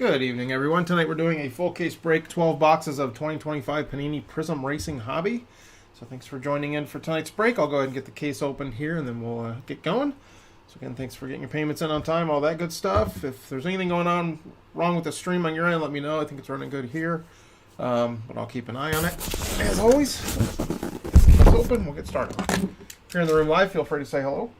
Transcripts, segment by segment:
Good evening, everyone. Tonight we're doing a full case break, 12 boxes of 2025 Panini Prizm Racing Hobby. So thanks for joining in for tonight's break. I'll go ahead and get the case open here, and then we'll get going. So again, thanks for getting your payments in on time, all that good stuff. If there's anything going on wrong with the stream on your end, let me know. I think it's running good here, but I'll keep an eye on it. As always, case open, we'll get started. If you're in the room live, feel free to say hello.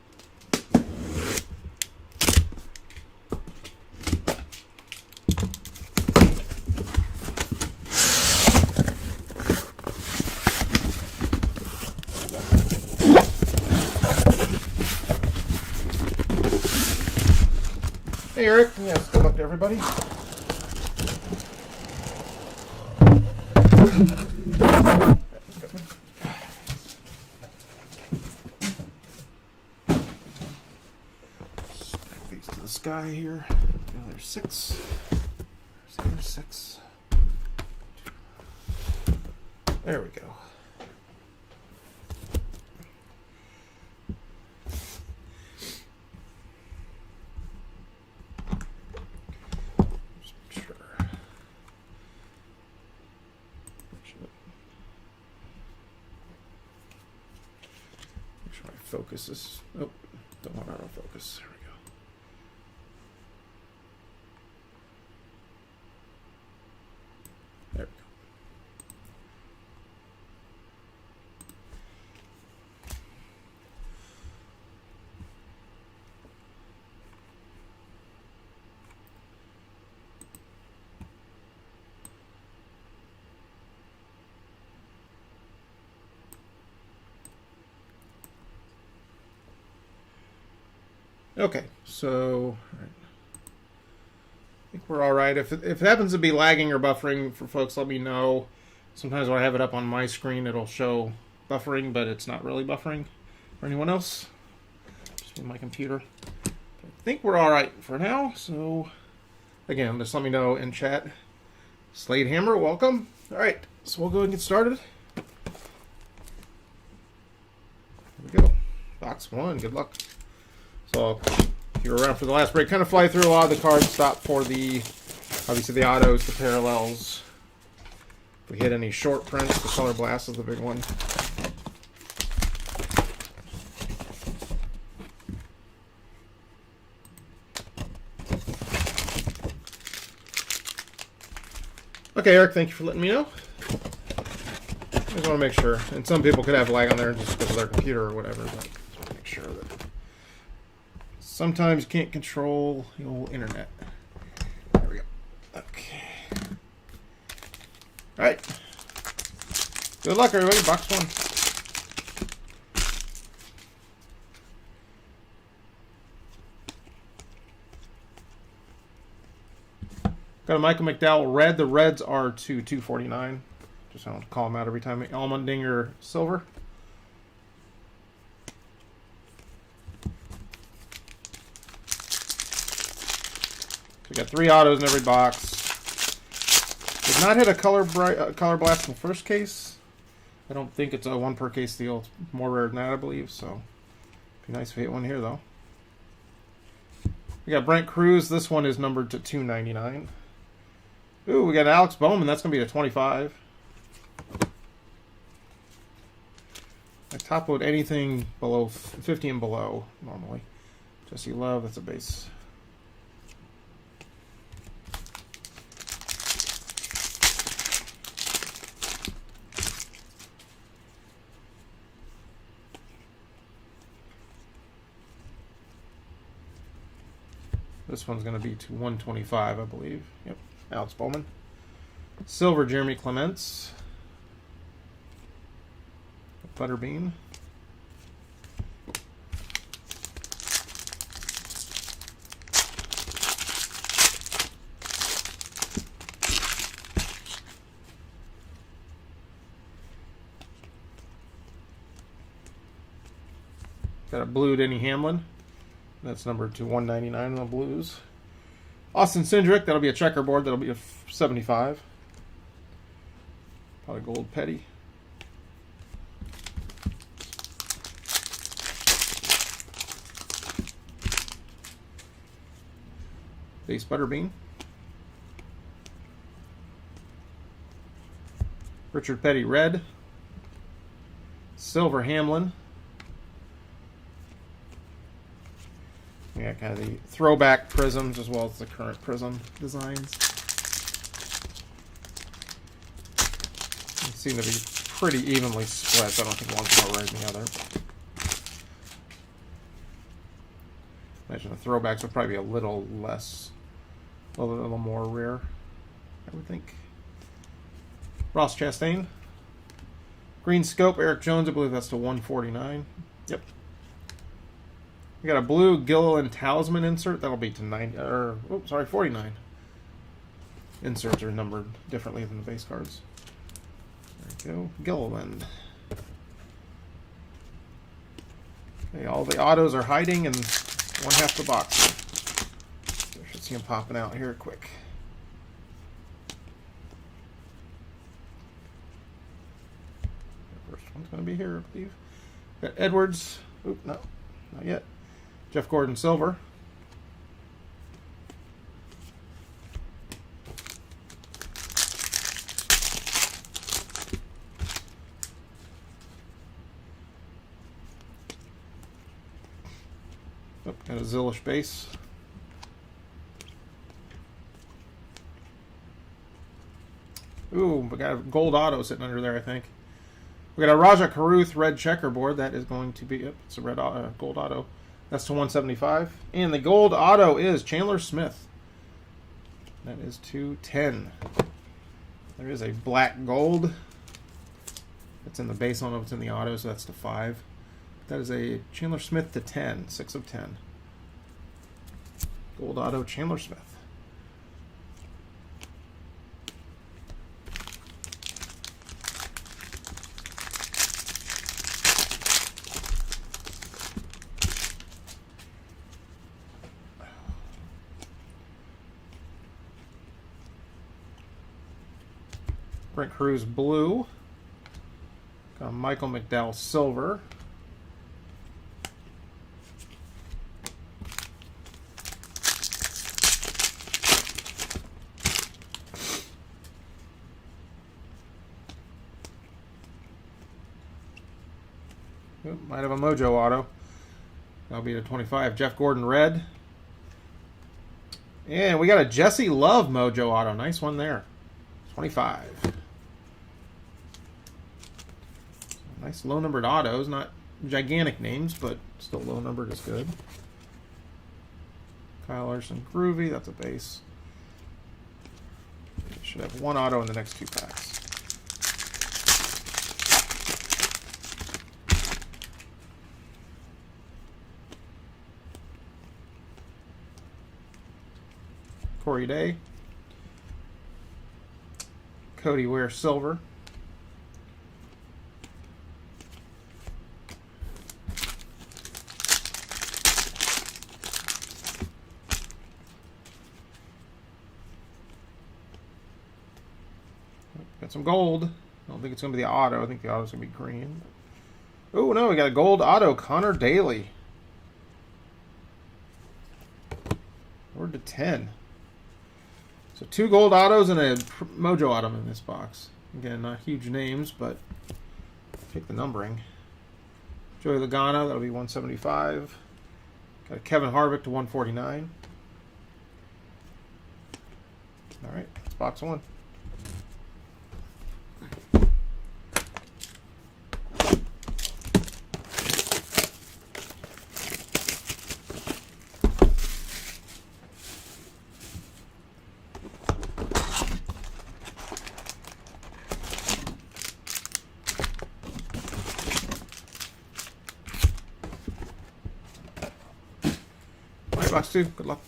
Hey Eric, yes, good luck to everybody. Face to the sky here. There's six. There's six. There we go. Focus this. Oh, don't want autofocus. There we go. There we go. Okay, so I think we're all right. If it happens to be lagging or buffering for folks, let me know. Sometimes when I have it up on my screen, it'll show buffering, but it's not really buffering for anyone else. Just with my computer. I think we're all right for now. So again, just let me know in chat. Slade Hammer, welcome. All right, so we'll go ahead and get started. Here we go. Box one. Good luck. So if you're around for the last break, kind of fly through a lot of the cards, stop for the, obviously the autos, the parallels. If we hit any short prints, the color blast is the big one. Okay, Eric, thank you for letting me know. I just want to make sure. And some people could have lag on there just because of their computer or whatever, but just want to make sure that sometimes you can't control the old internet. There we go. Okay. All right. Good luck, everybody. Box one. Got a Michael McDowell red. The reds are to 249. Just I don't call them out every time. Almondinger silver. We got 3 autos in every box. Did not hit a color blast in the first case. I don't think it's a 1 per case deal. It's more rare than that, I believe. So, be nice if we hit one here, though. We got Brent Cruz. This one is numbered to 299. Ooh, we got Alex Bowman. That's going to be a 25. I top load anything below 50 and below normally. Jesse Love. That's a base. This one's going to be to 125, I believe. Yep, Alex Bowman. Silver, Jeremy Clements. Butterbean. Got a blue Denny Hamlin. That's numbered to 199 on the blues. Austin Cindric, that'll be a checkerboard. That'll be a 75. Probably gold petty. Base Butterbean. Richard Petty red. Silver Hamlin. Yeah, kind of the throwback Prizms as well as the current Prizm designs. They seem to be pretty evenly split. I don't think one's more rare than the other. Imagine the throwbacks would probably be a little less, a little more rare, I would think. Ross Chastain. Green Scope, Eric Jones, I believe that's to 149. Yep. We got a blue Gilliland Talisman insert. That'll be to 90, or, oops, sorry, 49. Inserts are numbered differently than the base cards. There we go. Gilliland. Okay, all the autos are hiding in one half the box. I should see them popping out here quick. The first one's going to be here, I believe. Got Edwards. Oop, no, not yet. Jeff Gordon silver. Oh, got a Zillish base. Ooh, we got a gold auto sitting under there, I think. We got a Raja Caruth red checkerboard. That is going to be, yep, it's a red gold auto. That's to 175. And the gold auto is Chandler Smith. That is to 10. There is a black gold. It's in the base. I don't know if it's in the auto, so that's to 5. That is a Chandler Smith to 10. 6 of 10. Gold auto Chandler Smith. Brent Cruz blue. Got Michael McDowell silver. Oop, might have a Mojo auto. That'll be to 25. Jeff Gordon red. And we got a Jesse Love Mojo auto. Nice one there. 25. Nice low numbered autos, not gigantic names, but still low numbered is good. Kyle Larson Groovy, that's a base. Should have one auto in the next 2 packs. Corey Day. Cody Ware silver. Got some gold. I don't think it's going to be the auto. I think the auto's going to be green. Oh, no, we got a gold auto. Connor Daly. We're to 10. So 2 gold autos and a Mojo auto in this box. Again, not huge names, but take the numbering. Joey Logano, that'll be 175. Got a Kevin Harvick to 149. All right, that's box 1. Box 2. Good luck.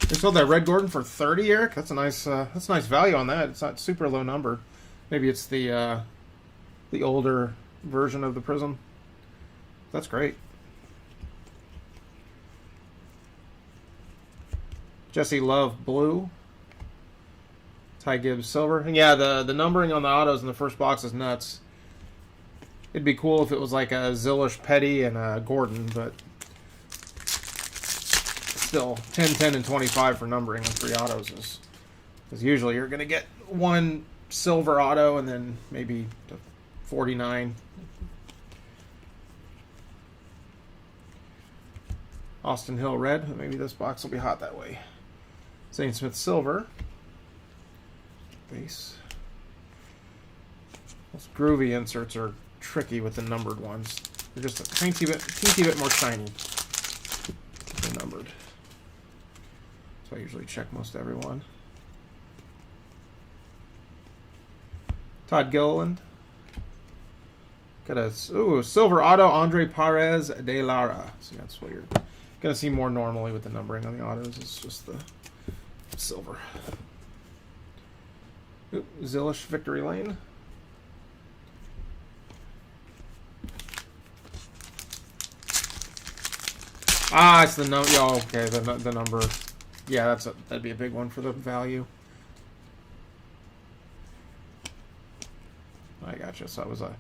They sold that red Gordon for 30, Eric. That's a nice value on that. It's not super low number. Maybe it's the older version of the Prizm. That's great. Jesse Love blue. Ty Gibbs silver. And yeah, the numbering on the autos in the first box is nuts. It'd be cool if it was like a Zillish Petty and a Gordon, but it's still 10, 10, and 25 for numbering on 3 autos is, because usually you're going to get 1 silver auto and then maybe to 49. Austin Hill red. Maybe this box will be hot that way. Zane Smith silver. Base. Those groovy inserts are tricky with the numbered ones. They're just a teensy bit more shiny than numbered. So I usually check most everyone. Todd Gilliland. Got a silver auto, Andre Perez de Lara. So that's what you're going to see more normally with the numbering on the autos. It's just the silver. Zillish Victory Lane. Ah, it's the number. Oh, okay, the number. Yeah, that'd be a big one for the value. I gotcha. So it was a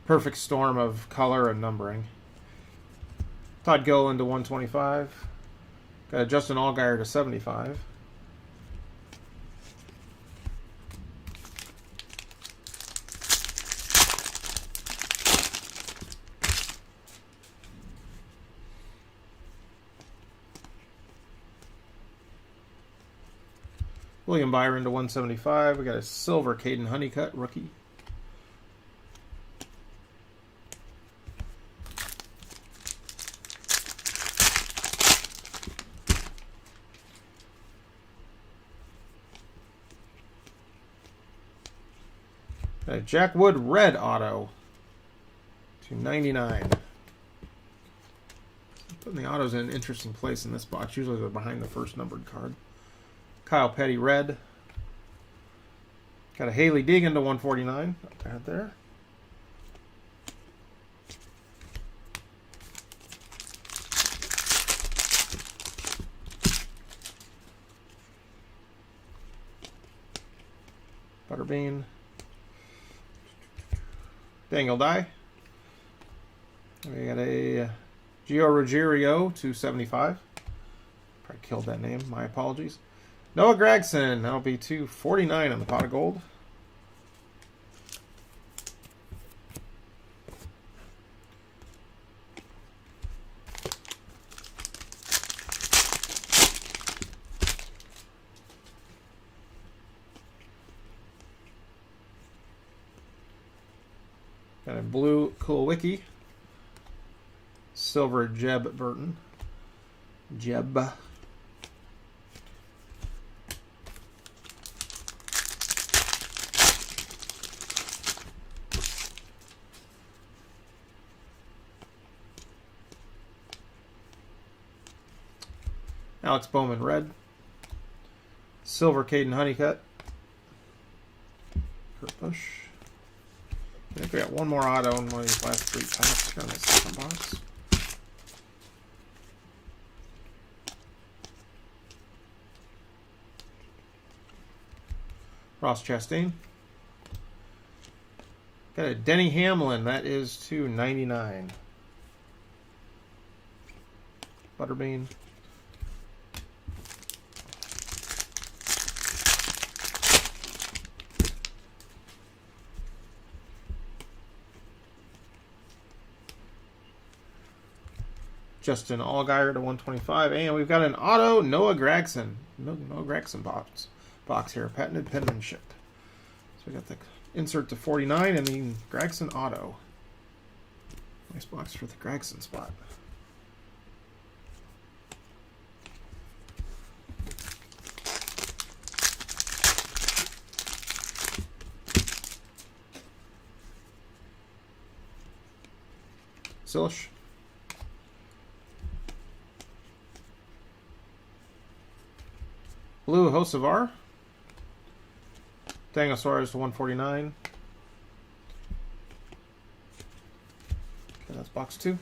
perfect storm of color and numbering. Todd Gilliland to 125. Got a Justin Allgaier to 75. William Byron to 175. We got a silver Caden Honeycutt rookie. Got a Jack Wood red auto to 99. Putting the autos in an interesting place in this box. Usually they're behind the first numbered card. Kyle Petty red. Got a Haley Deegan to 149. Not bad there. Butterbean. Daniel Dye. We got a Gio Ruggiero to 75. Probably killed that name. My apologies. Noah Gragson, that'll be 249 on the pot of gold. Got a blue Kulwicki. Silver Jeb Burton. Jeb. Alex Bowman red. Silver Caden Honeycutt. Kurt Busch. I think we got one more auto in one of these last 3 packs here on this second box. Ross Chastain. Got a Denny Hamlin. That is $2.99. Butterbean. Justin Allgaier to 125. And we've got an auto Noah Gragson. Noah Gragson box here. Patented penmanship. So we got the insert to 49 and the Gragson auto. Nice box for the Gragson spot. Zillish. Blue Hocevar. Daniel Suarez to 149. Okay, that's box 2.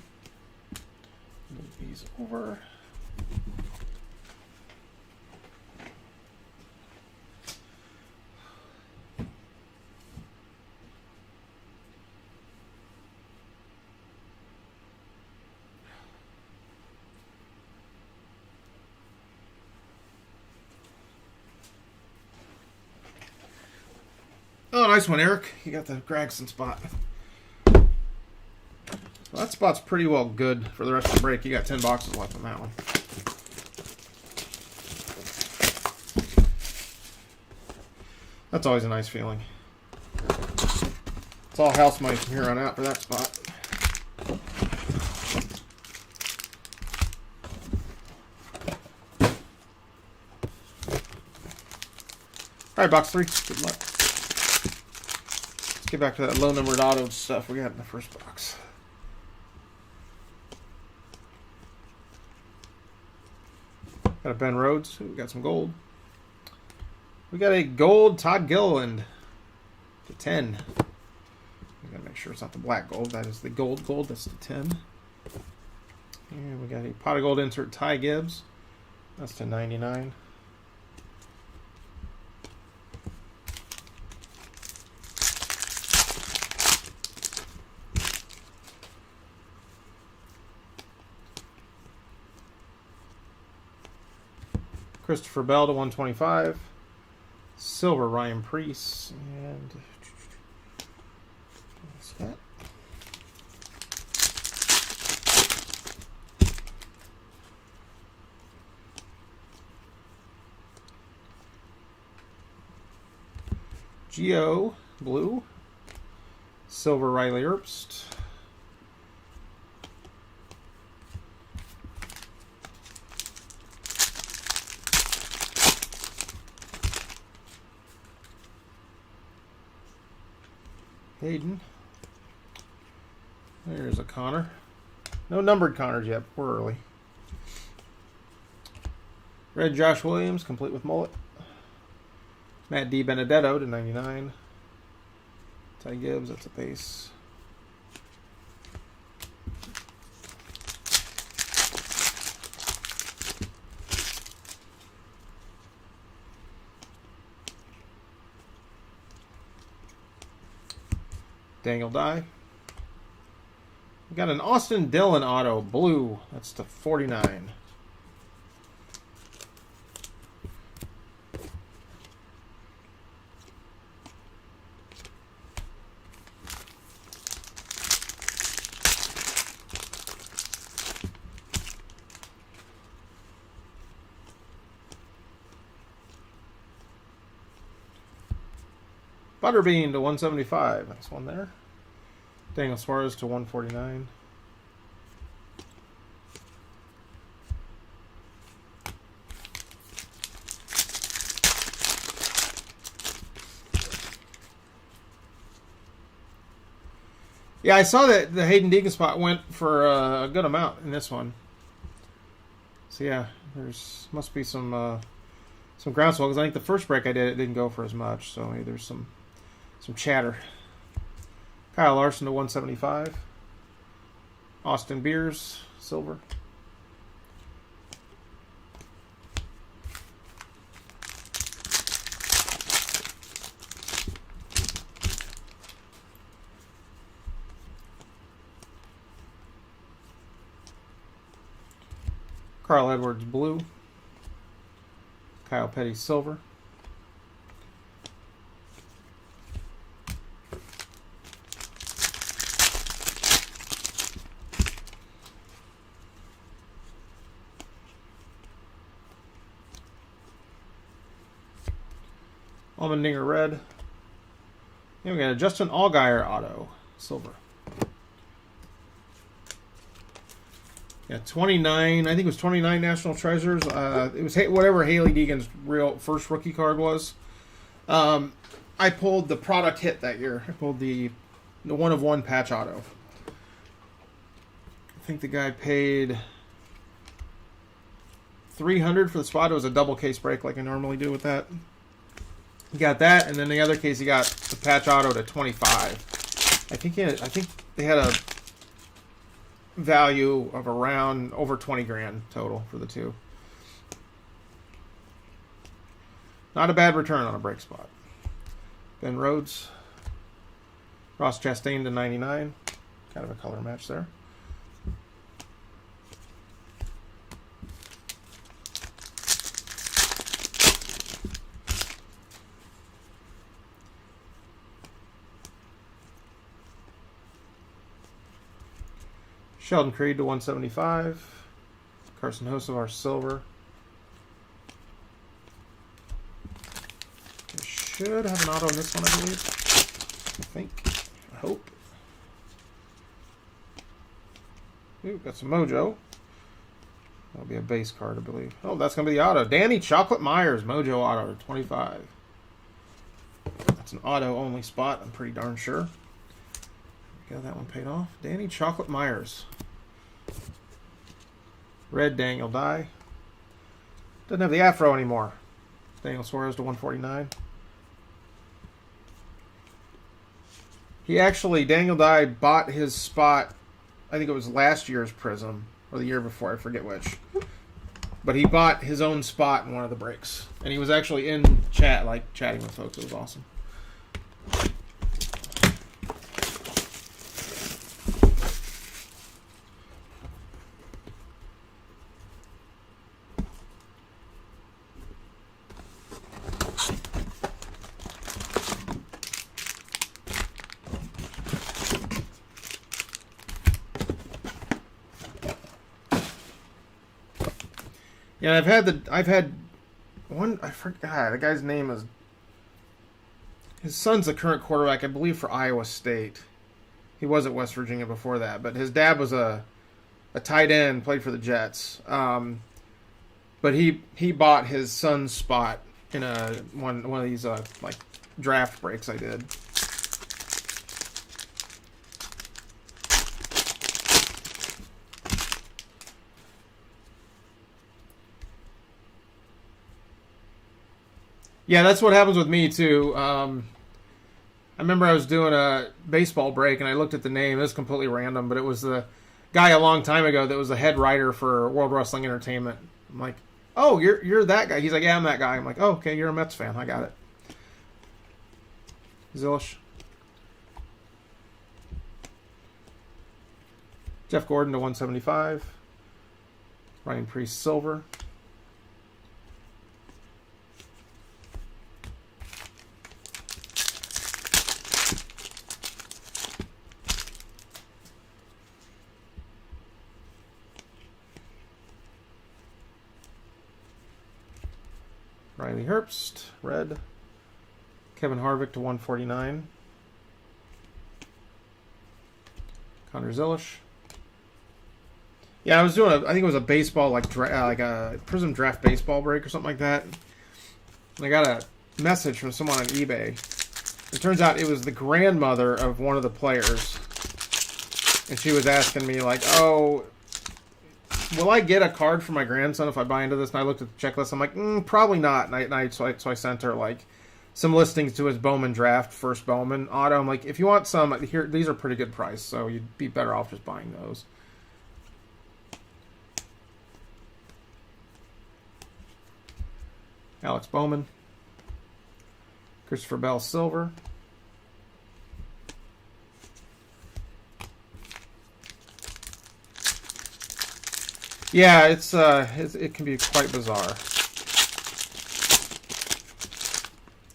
Move these over. nice one, Eric. You got the Gregson spot. Well, that spot's pretty well good for the rest of the break. You got 10 boxes left on that one. That's always a nice feeling. It's all house money from here on out for that spot. All right, box 3. Good luck. Let's get back to that low-numbered auto stuff we got in the first box. Got a Ben Rhodes. We got some gold. We got a gold Todd Gilliland to 10. We gotta make sure it's not the black gold. That is the gold. That's the 10. And we got a pot of gold insert Ty Gibbs. That's to 99. Christopher Bell to 125. Silver Ryan Priest. And what's that? Geo Blue. Silver Riley Herbst. Hayden. There's a Connor. No numbered Connors yet. We're early. Red Josh Williams, complete with mullet. Matt D. Benedetto to 99. Ty Gibbs, that's a base. Daniel Dye. We got an Austin Dillon auto, blue. That's to 49. Butterbean to 175. Nice one there. Daniel Suarez to 149. Yeah, I saw that the Hayden Deegan spot went for a good amount in this one. So yeah, there's must be some groundswell, because I think the first break I did, it didn't go for as much. So maybe there's some chatter. Kyle Larson to 175. Austin Beers, silver. Carl Edwards, blue. Kyle Petty, silver. Allmendinger, red. And we got a Justin Allgaier auto, silver. Yeah, 29. I think it was 29 National Treasures. It was whatever Haley Deegan's real first rookie card was. I pulled the product hit that year. I pulled the 1/1 patch auto. I think the guy paid $300 for the spot. It was a double case break like I normally do with that. He got that, and then the other case he got the patch auto to 25. I think they had a value of around over 20 grand total for the two. Not a bad return on a break spot. Ben Rhodes, Ross Chastain to 99. Kind of a color match there. Sheldon Creed to 175. Carson Hocevar silver. Should have an auto in this one, I believe. I think. I hope. Ooh, got some Mojo. That'll be a base card, I believe. Oh, that's going to be the auto. Danny Chocolate Myers, Mojo auto to 25. That's an auto-only spot, I'm pretty darn sure. Got that one paid off. Danny Chocolate Myers. Red Daniel Dye. Doesn't have the afro anymore. Daniel Suarez to 149. He actually, Daniel Dye bought his spot, I think it was last year's Prizm, or the year before, I forget which. But he bought his own spot in one of the breaks. And he was actually in chat, like chatting with folks. It was awesome. Yeah, I've had one, I forgot, the guy's name is, his son's the current quarterback, I believe, for Iowa State. He was at West Virginia before that, but his dad was a tight end, played for the Jets. But he bought his son's spot in one of these like draft breaks I did. Yeah, that's what happens with me, too. I remember I was doing a baseball break, and I looked at the name. It was completely random, but it was the guy a long time ago that was the head writer for World Wrestling Entertainment. I'm like, oh, you're that guy. He's like, yeah, I'm that guy. I'm like, oh, okay, you're a Mets fan. I got it. Zilch. Jeff Gordon to 175. Ryan Priest silver. Riley Herbst, red. Kevin Harvick to 149. Connor Zilish. Yeah, I was doing I think it was a baseball, like a Prizm draft baseball break or something like that. And I got a message from someone on eBay. It turns out it was the grandmother of one of the players. And she was asking me, like, oh, will I get a card for my grandson if I buy into this? And I looked at the checklist. I'm like, probably not. So I sent her like some listings to his Bowman draft, first Bowman auto. I'm like, if you want some, here, these are pretty good price. So you'd be better off just buying those. Alex Bowman, Christopher Bell silver. Yeah, it can be quite bizarre.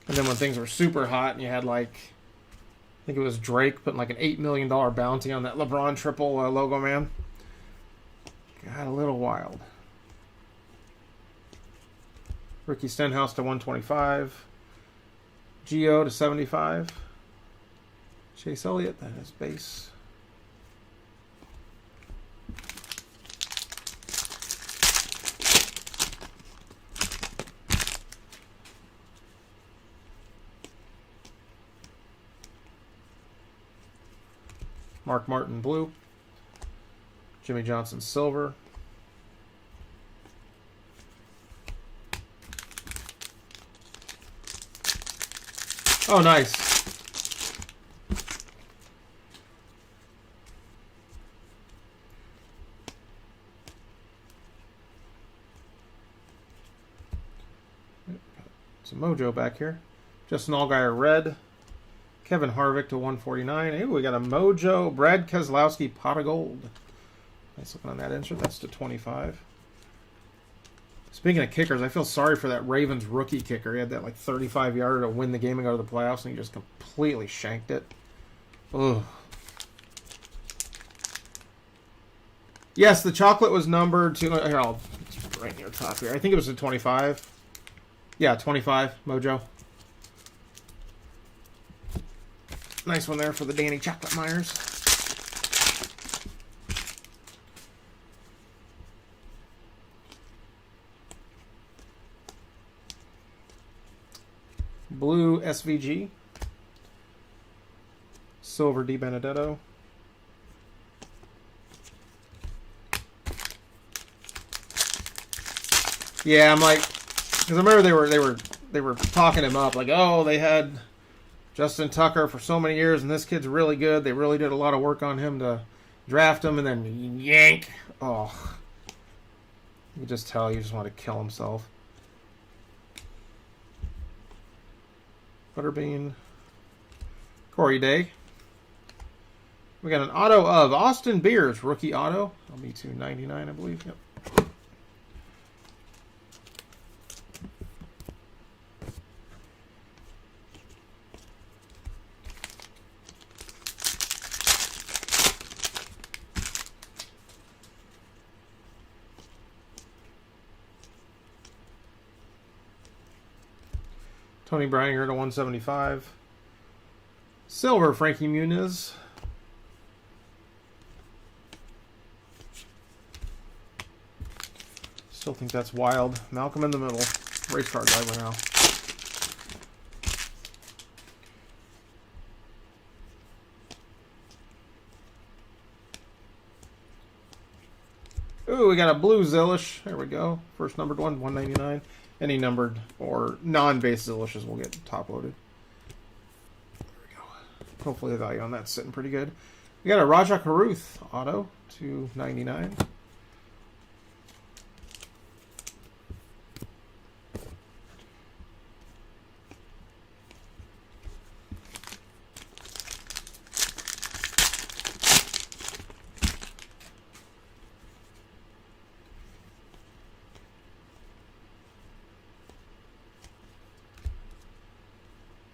And then when things were super hot and you had like, I think it was Drake putting like an $8 million bounty on that LeBron triple logo man. Got a little wild. Ricky Stenhouse to 125. Gio to 75. Chase Elliott, that is base. Mark Martin blue. Jimmy Johnson silver. Oh, nice. Some Mojo back here. Justin Allgaier red. Kevin Harvick to 149. Hey, we got a Mojo. Brad Keselowski pot of gold. Nice looking on that insert. That's to 25. Speaking of kickers, I feel sorry for that Ravens rookie kicker. He had that like 35-yarder to win the game and go to the playoffs, and he just completely shanked it. Ugh. Yes, the chocolate was numbered to... Here, I'll... It's right near the top here. I think it was a 25. Yeah, 25, Mojo. Nice one there for the Danny Chocolate Myers. Blue SVG. Silver Di Benedetto. Yeah, I'm like, because I remember they were talking him up, like, oh, they had Justin Tucker for so many years, and this kid's really good. They really did a lot of work on him to draft him, and then yank. Oh, you just tell you just want to kill himself. Butterbean. Corey Day. We got an auto of Austin Beers, rookie auto. I'll be $2.99, I believe. Yep. Tony Bringer to 175. Silver, Frankie Muniz. Still think that's wild. Malcolm in the middle. Race car driver now. Ooh, we got a blue Zillish. There we go. First numbered one, 199. Any numbered or non-base Zillishes will get top loaded. There we go. Hopefully the value on that's sitting pretty good. We got a Raja Caruth auto, $2.99.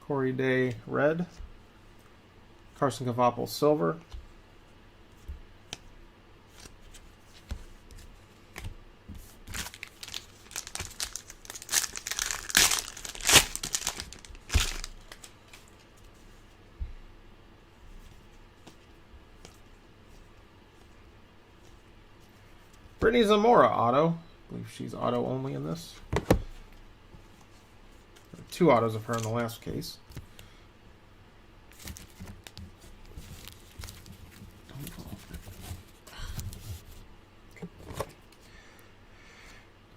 Corey Day, red. Carson Cavapel, silver. Brittany Zamora, auto. I believe she's auto only in this. Two autos of her in the last case.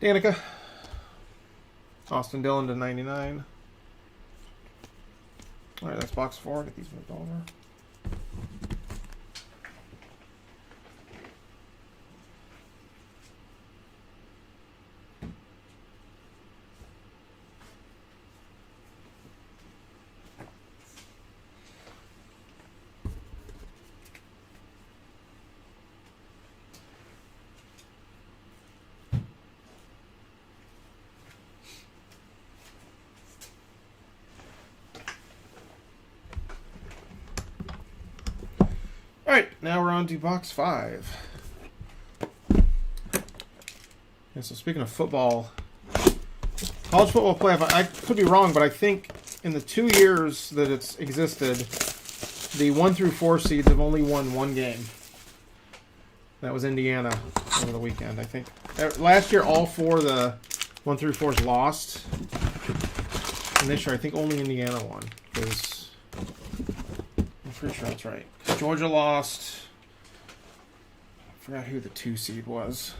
Danica. Austin Dillon to 99. All right, that's box 4. Get these moved over. All right, now we're on to box 5. And so speaking of football, college football playoff, I could be wrong, but I think in the 2 years that it's existed, the 1 through 4 seeds have only won one game. That was Indiana over the weekend, I think. Last year, all 4 of the 1 through 4s lost. And this year, I think only Indiana won. Because I'm pretty sure that's right. Georgia lost. I forgot who the 2 seed was.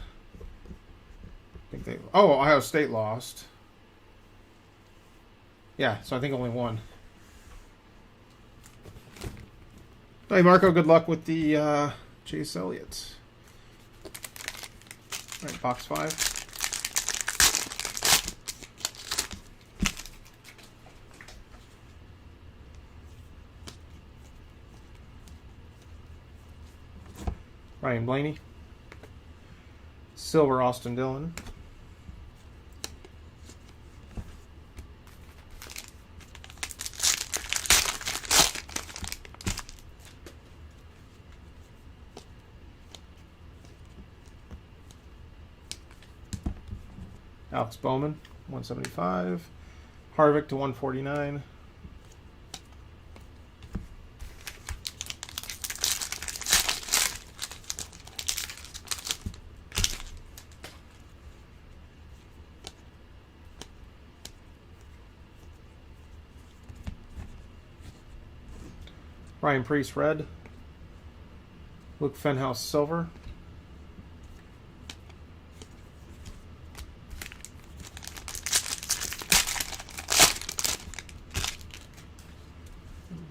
I think Ohio State lost. Yeah, so I think only one. Hey, Marco, good luck with the Chase Elliott. All right, box 5. Ryan Blaney. Silver Austin Dillon. Alex Bowman, 175. Harvick to 149. Ryan Preece, red. Luke Fenhouse, silver.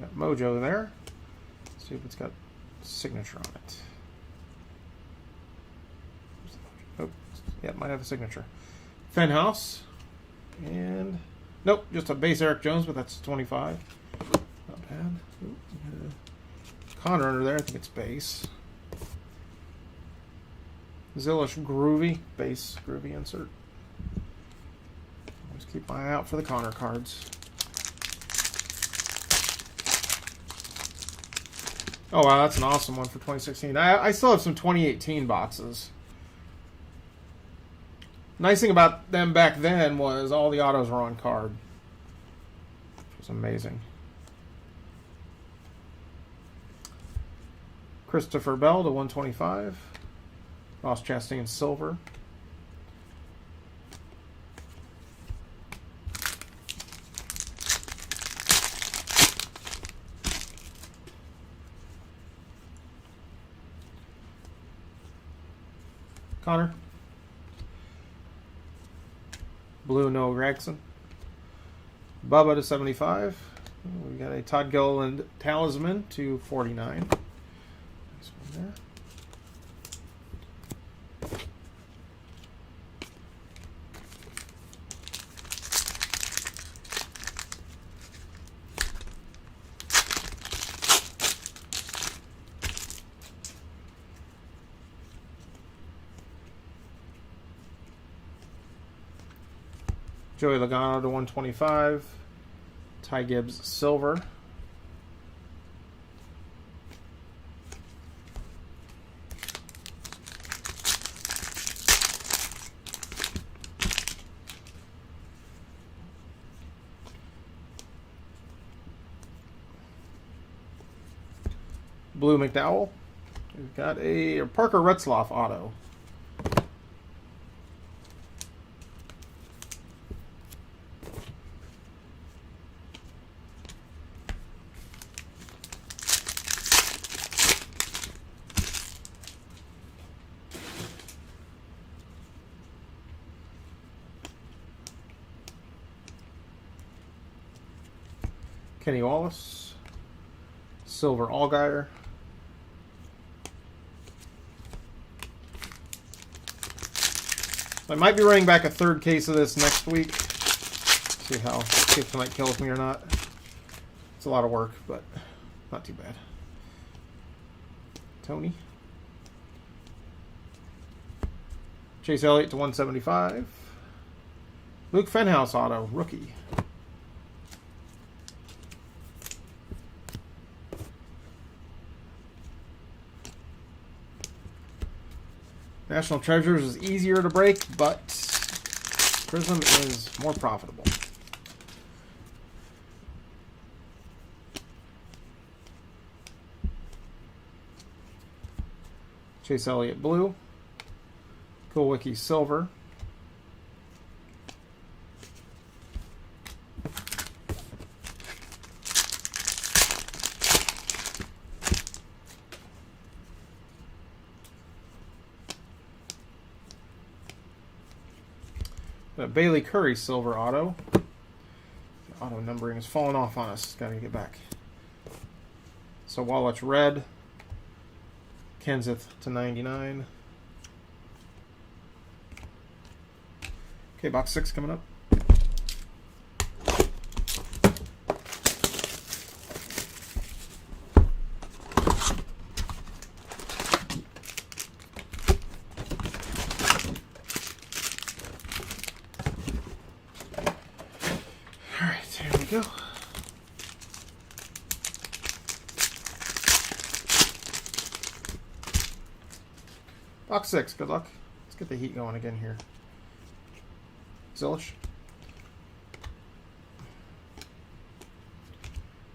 Got Mojo there. Let's see if it's got signature on it. Oh, yeah, it might have a signature. Fenhouse. And nope, just a base Eric Jones, but that's 25. Not bad. Ooh, Connor under there, I think it's base. Zillish Groovy, base Groovy insert. Always keep my eye out for the Connor cards. Oh wow, that's an awesome one for 2016. I still have some 2018 boxes. Nice thing about them back then was all the autos were on card. Which was amazing. Christopher Bell to 125. Ross Chastain, silver. Connor. Blue, Noah Gragson. Bubba to 75. We got a Todd Gilliland Talisman to 49. Nice one there. Joey Logano to 125. Ty Gibbs, silver. Blue McDowell. We've got a Parker Retzloff auto. Kenny Wallace, silver Allgaier. I might be running back a third case of this next week. See if it might kill with me or not. It's a lot of work, but not too bad. Tony. Chase Elliott to 175. Luke Fenhouse auto, rookie. National Treasures is easier to break, but Prizm is more profitable. Chase Elliott blue. Kulwicki silver. Bailey Curry silver auto. The auto numbering is falling off on us. Got to get back. So Wallet's red. Kenseth to 99. Okay, box 6 coming up. Go. Box 6, good luck. Let's get the heat going again here. Zillish.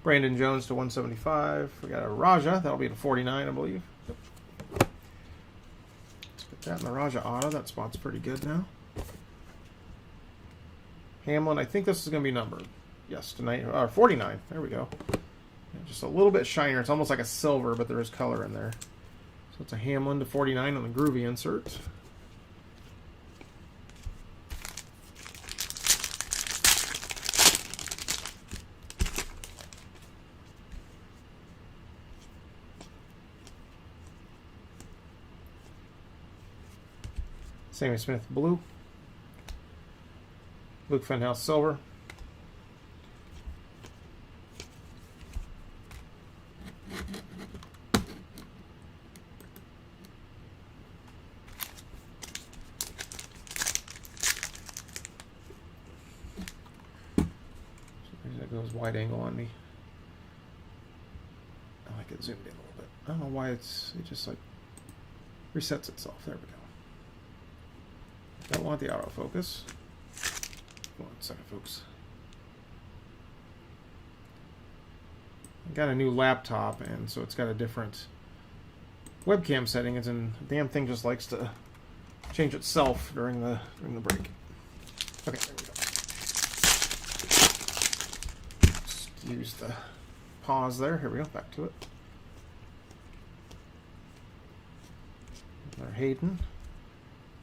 Brandon Jones to 175. We got a Raja. That'll be to 49, I believe. Yep. Let's get that in the Raja auto. That spot's pretty good now. Hamlin, I think this is going to be numbered. Yes, tonight, or 49. There we go. Just a little bit shinier. It's almost like a silver, but there is color in there. So it's a Hamlin to 49 on the Groovy insert. Sammy Smith blue. Luke Fenhouse silver. That goes wide angle on me. I like it zoomed in a little bit. I don't know why it just like resets itself. There we go. Don't want the autofocus. One second, folks. I got a new laptop, and so it's got a different webcam setting, and the damn thing just likes to change itself during the break. Okay, there we go. Excuse the pause there. Here we go. Back to it. Another Hayden.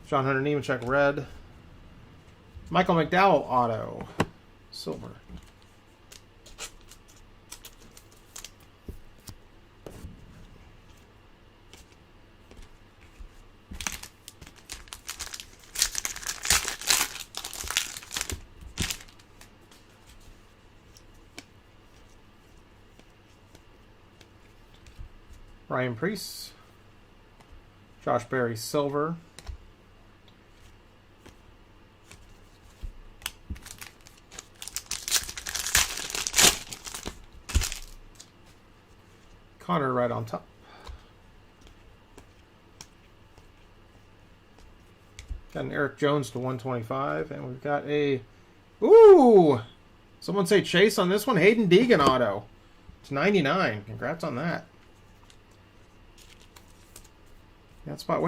John Hunter Nemechek red. Michael McDowell auto silver. Ryan Preece. Josh Berry silver. Connor right on top. Got an Eric Jones to 125, and we've got a someone say Chase on this one. Hayden Deegan auto. It's 99. Congrats on that. That spot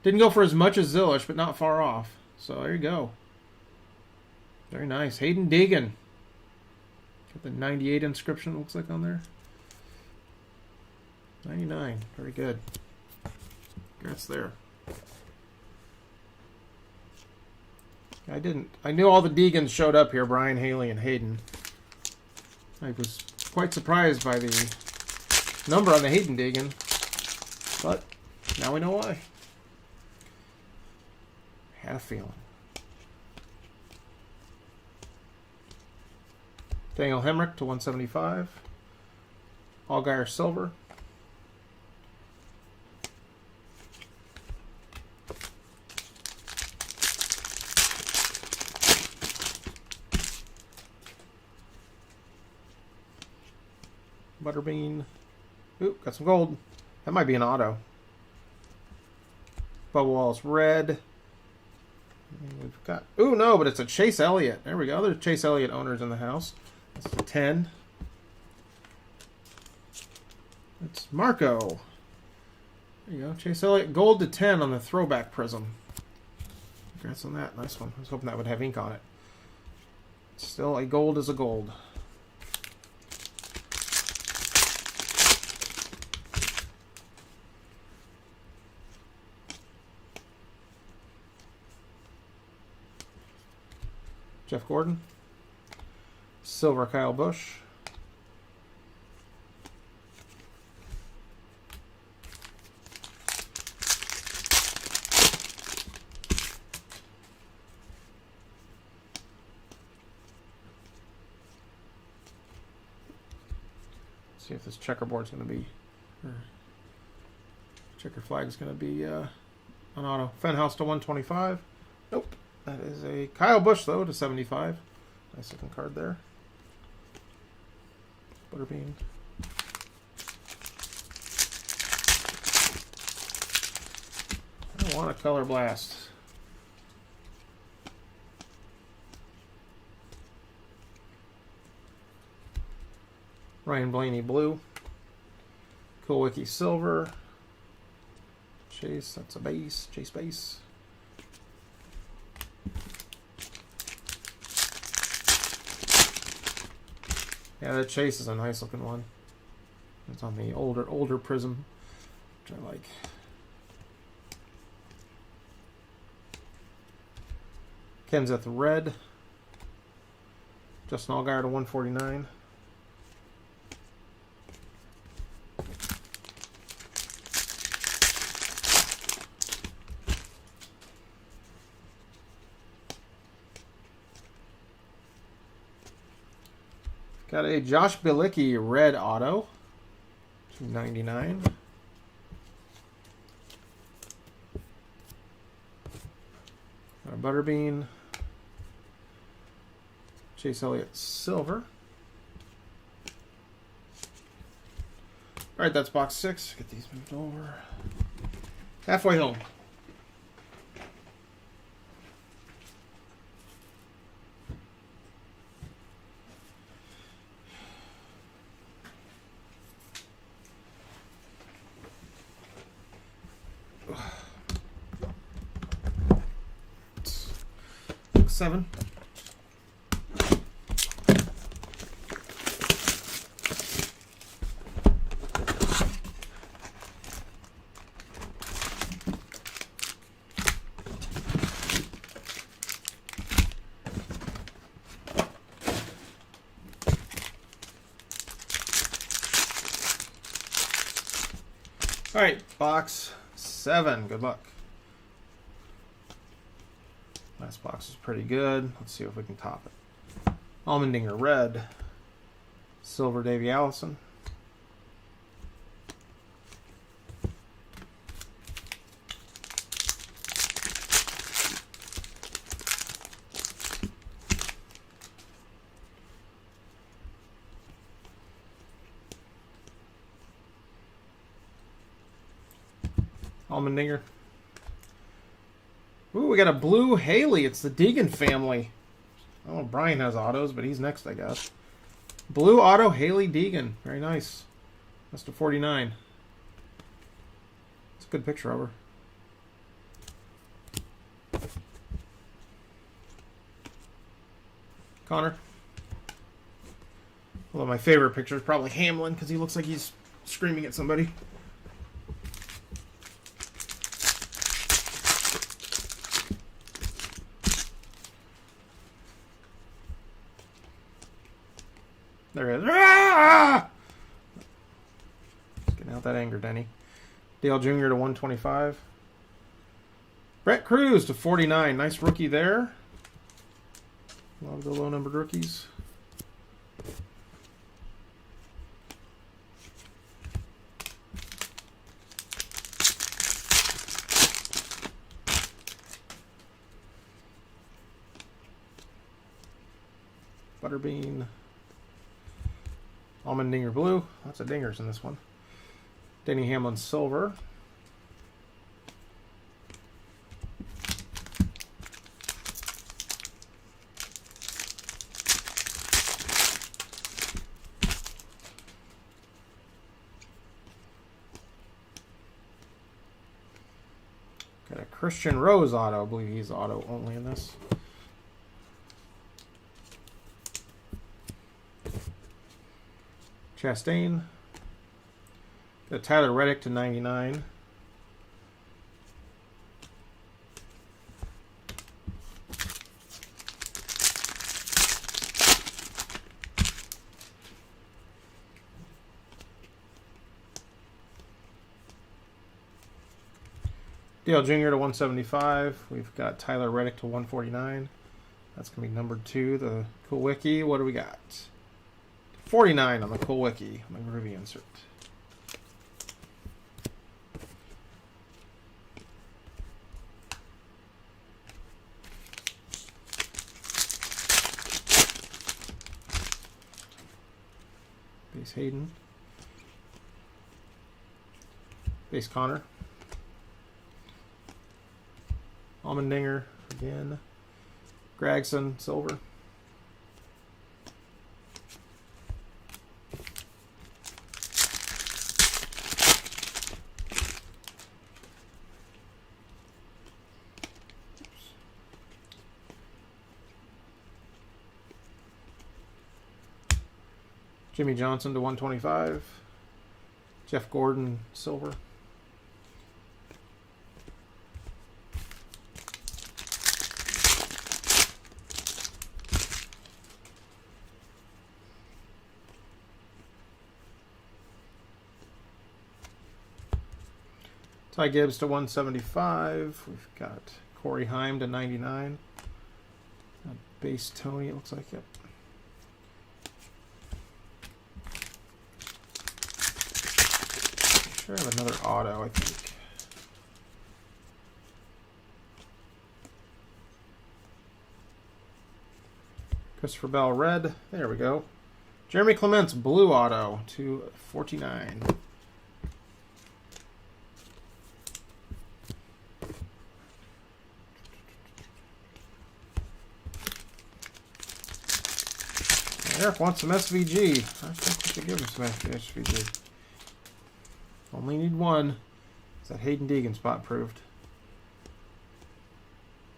didn't go for as much as Zillish, but not far off. So there you go. Very nice. Hayden Deegan. Got the 98 inscription, looks like, on there. 99. Very good. Congrats there. I knew all the Deegans showed up here, Brian, Haley, and Hayden. I was quite surprised by the number on the Hayden Deegan, but now we know why. Had a feeling. Daniel Hemrick to 175. Allgaier silver. Butterbean. Ooh, got some gold. That might be an auto. Bubba Wallace red. And we've got... Ooh, no, but it's a Chase Elliott. There we go. There's Chase Elliott owners in the house. That's a 10. It's Marco. There you go. Chase Elliott gold to 10 on the throwback Prizm. Congrats on that. Nice one. I was hoping that would have ink on it. Still, a gold is a gold. Jeff Gordon. Silver Kyle Busch. Let's see if this checkerboard's going to be, or checker flag's going to be an auto. Fenhouse to 125. Nope. That is a Kyle Busch, though, to 75. Nice looking card there. Butterbean. I don't want a color blast. Ryan Blaney blue. Kulwicki silver. Chase, that's a base. Chase base. Yeah, that Chase is a nice looking one. It's on the older Prizm, which I like. Kenseth red. Justin Allgaier to 149. Got a Josh Bilicki red auto, 299. Got a Butterbean. Chase Elliott silver. All right, that's box 6. Get these moved over. Halfway home. Box 7. All right, box 7. Good luck. Last box is pretty good. Let's see if we can top it. Allmendinger red. Silver Davey Allison. Allmendinger. Ooh, we got a blue Haley. It's the Deegan family. I don't know if Brian has autos, but he's next, I guess. Blue auto Haley Deegan. Very nice. That's to 49. It's a good picture of her. Connor. Although my favorite picture is probably Hamlin because he looks like he's screaming at somebody. There it is. Ah! Let's get out that anger, Denny. Dale Jr. to 125. Brett Cruz to 49. Nice rookie there. Love the low-numbered rookies. Butterbean. Allmendinger blue. Lots of dingers in this one. Denny Hamlin silver. Got a Christian Rose auto. I believe he's auto only in this. Chastain. Got Tyler Reddick to 99. Dale Jr. to 175. We've got Tyler Reddick to 149. That's going to be number 2, the Kulwicki. What do we got? 49 on the Kulwicki, on the groovy insert. Base Hayden. Base Connor. Allmendinger again. Gregson, silver. Jimmy Johnson to 125. Jeff Gordon, silver. Ty Gibbs to 175. We've got Corey Heim to 99. Base Tony, it looks like, yep. Sure, I have another auto, I think. Christopher Bell, red. There we go. Jeremy Clements, blue auto to 49. Eric wants some SVG. I think we should give him some SVG. Only need one. Is that Hayden Deegan spot proved?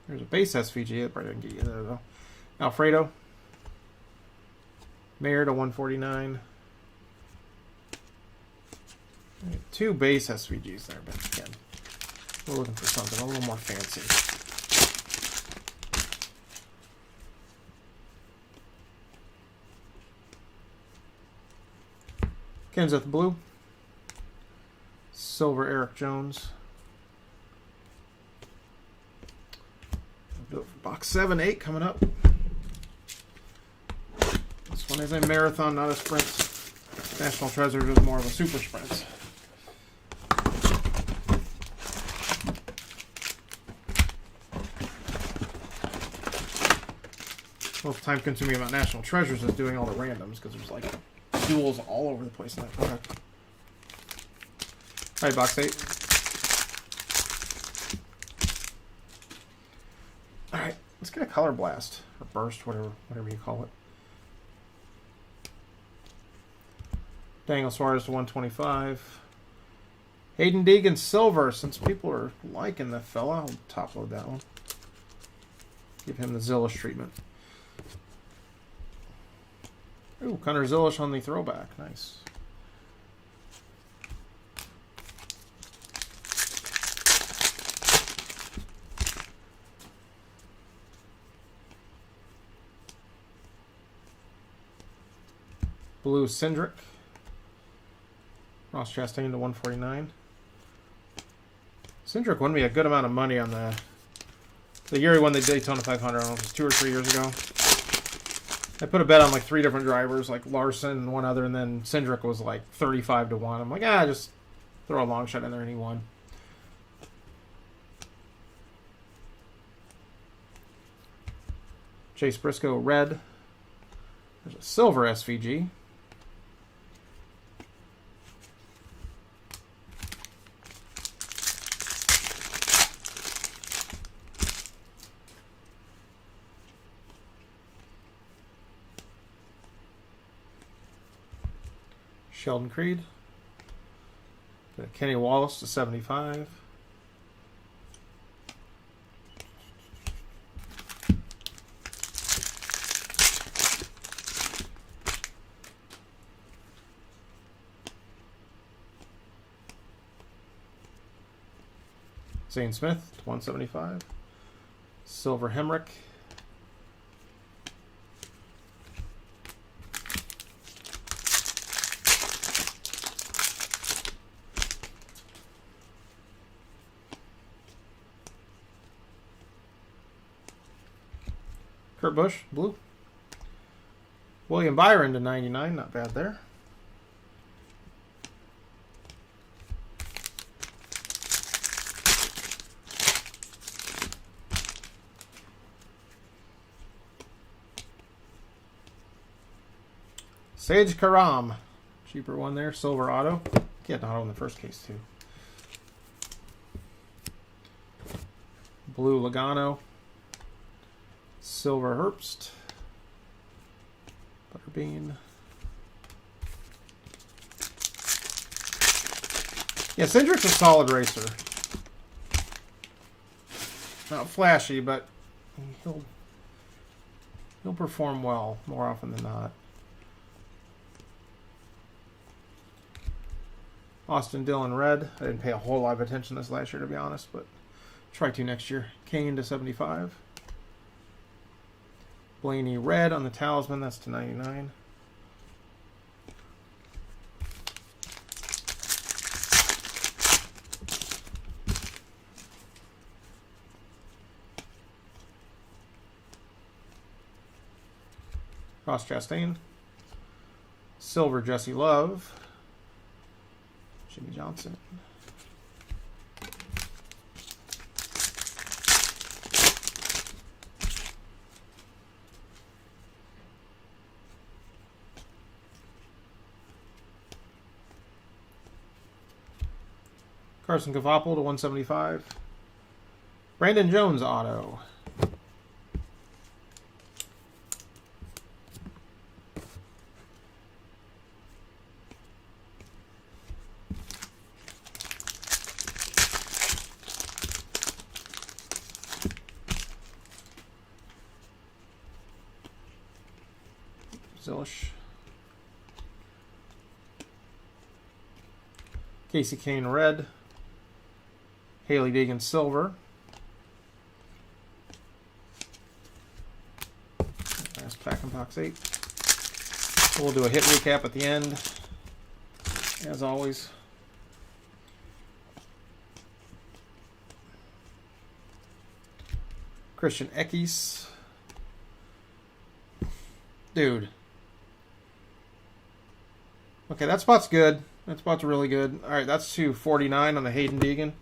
There's a base SVG. That probably didn't get you there, though. Alfredo. Mayor to 149. Two base SVGs there, but again, we're looking for something a little more fancy. Kenseth blue. Silver Eric Jones. We'll do it for box 7, 8 coming up. This one is a marathon, not a sprint. National Treasures is more of a super sprint. Most time consuming about National Treasures is doing all the randoms because there's like duels all over the place in that product. Alright, box 8. Alright, let's get a color blast. Or burst, whatever you call it. Daniel Suarez to 125. Hayden Deegan silver, since people are liking that fella. I'll top load that one. Give him the Zillish treatment. Ooh, Connor Zillish on the throwback. Nice. Blue Cindric. Ross Chastain to 149. Cindric won me a good amount of money on the year he won the Daytona 500. I don't know if it was 2 or 3 years ago. I put a bet on like 3 different drivers, like Larson and one other, and then Cindric was like 35 to 1. I'm like, just throw a long shot in there, and he won. Chase Briscoe, red. There's a silver SVG. Sheldon Creed. Kenny Wallace to 75. Zane Smith to 175. Silver Hemrick. Kurt Busch, blue. William Byron to 99, not bad there. Sage Karam, cheaper one there, silver auto. Get an auto in the first case too. Blue Logano. Silver Herbst. Butterbean. Yeah, Cindric's a solid racer. Not flashy, but he'll perform well more often than not. Austin Dillon red. I didn't pay a whole lot of attention this last year, to be honest, but try to next year. Kane to 75. Blaney red on the talisman. That's to 99. Ross Chastain. Silver Jesse Love. Jimmy Johnson. Carson Cavapel to 175. Brandon Jones auto. Zillish. Casey Kane red. Haley Deegan silver. Last pack in box 8. We'll do a hit recap at the end, as always. Christian Eckes. Dude. Okay, that spot's good. That spot's really good. All right, that's 249 on the Hayden Deegan.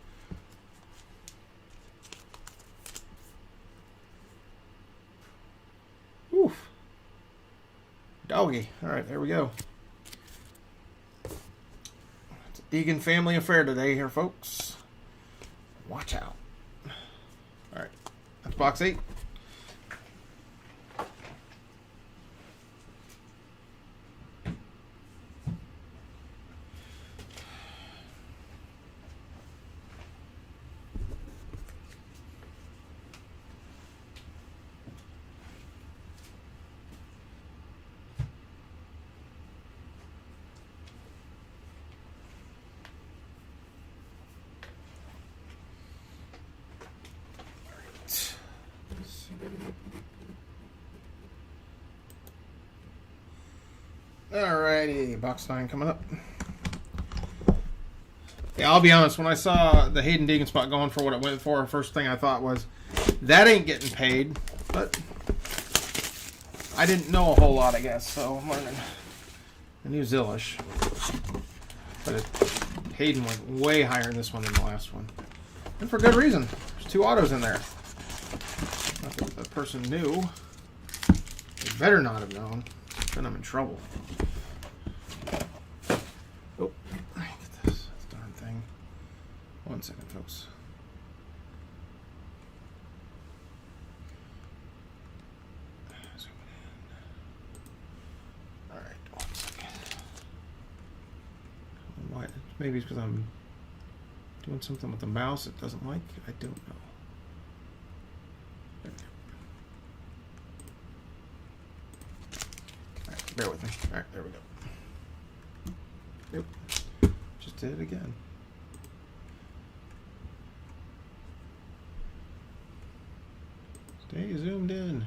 Oof. Doggy. All right, there we go. It's a Deegan family affair today here, folks. Watch out. All right, that's box 8. Alrighty, box 9 coming up. Yeah, I'll be honest, when I saw the Hayden Deegan spot going for what it went for, first thing I thought was, that ain't getting paid. But I didn't know a whole lot, I guess, so I'm learning. I knew Zillish. But Hayden went way higher in this one than the last one. And for good reason. There's 2 autos in there. Not that the person knew. They better not have known. Then I'm in trouble. Oh, get this darn thing. 1 second, folks. Zoom in. All right, 1 second. Why? Maybe it's because I'm doing something with the mouse it doesn't like. I don't know. Bear with me. Alright, there we go. Nope. Just did it again. Stay zoomed in.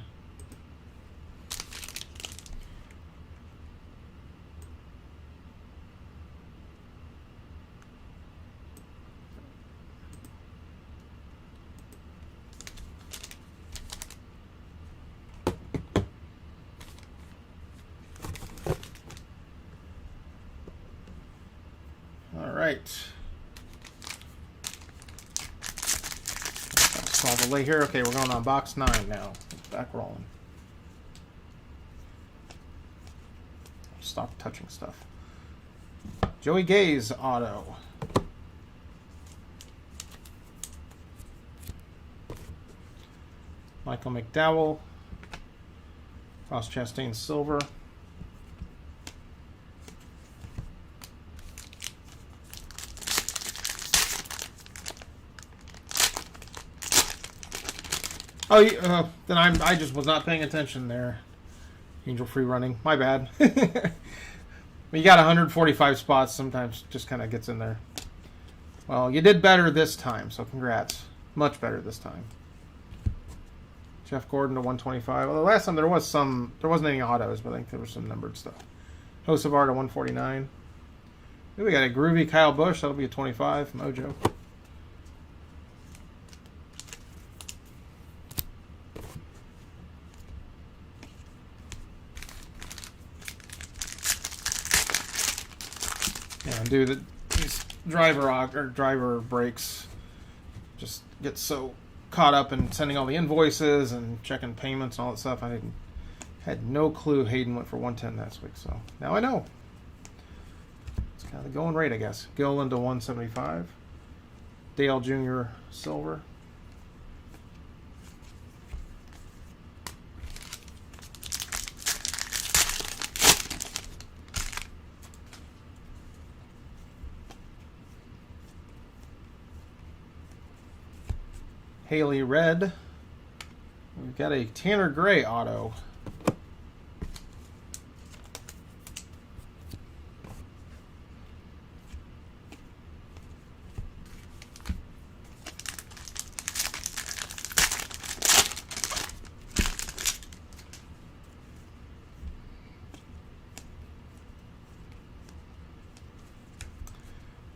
Right. Small delay here. Okay, we're going on box 9 now. Back rolling. Stop touching stuff. Joey Gaze auto. Michael McDowell. Ross Chastain silver. Oh, then I just was not paying attention there. Angel free running. My bad. When you got 145 spots, sometimes just kind of gets in there. Well, you did better this time, so congrats. Much better this time. Jeff Gordon to 125. Well, the last time there wasn't any autos, but I think there was some numbered stuff. Hocevar to 149. We got a groovy Kyle Busch. That'll be a 25. Mojo. Yeah, dude, these driver breaks just get so caught up in sending all the invoices and checking payments and all that stuff. I had no clue Hayden went for 110 last week, so now I know. It's kind of the going rate, I guess. Gillen to 175. Dale Jr. silver. Haley red. We've got a Tanner Gray auto.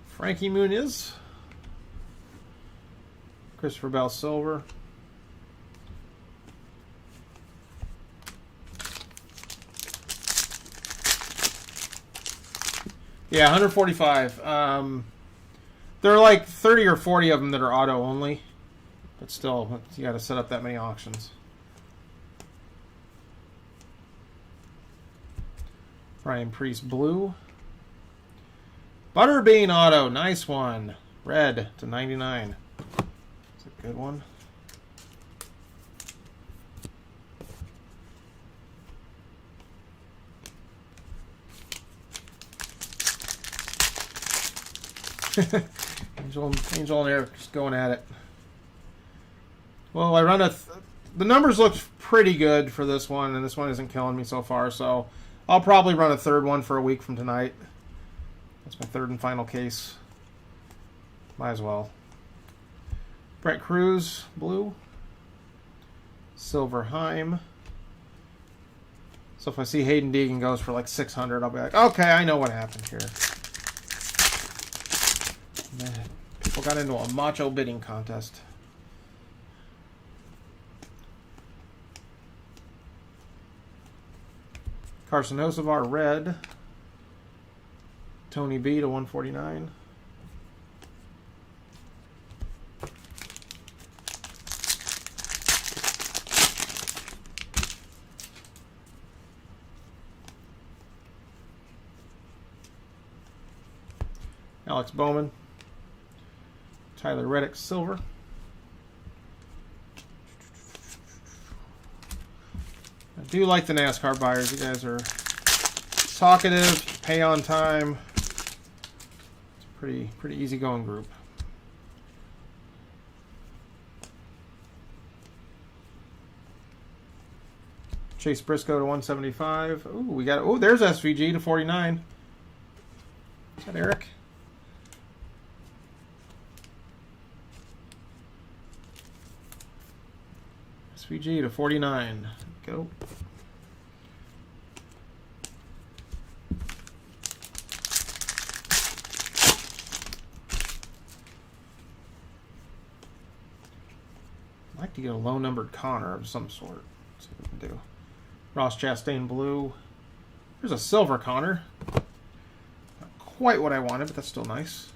Frankie Muniz. Christopher Bell silver. Yeah, 145. There are like 30 or 40 of them that are auto only, but still, you got to set up that many auctions. Brian Priest blue. Butterbean auto, nice one. Red to 99. It's a good one. Angel and Eric just going at it. Well, I run the numbers look pretty good for this one, and this one isn't killing me so far, so I'll probably run a third one for a week from tonight. That's my third and final case. Might as well. Brett Cruz, blue. Silver Heim. So if I see Hayden Deegan goes for like 600, I'll be like, okay, I know what happened here. Man, people got into a macho bidding contest. Carson Hocevar, red. Tony B to 149. Alex Bowman. Tyler Reddick, silver. I do like the NASCAR buyers. You guys are talkative, pay on time. It's a pretty easygoing group. Chase Briscoe to 175. Ooh, we got. Oh, there's SVG to 49. Is that Eric? SVG to 49. Go. I'd like to get a low-numbered Connor of some sort. Let's see what we can do. Ross Chastain blue. There's a silver Connor. Not quite what I wanted, but that's still nice.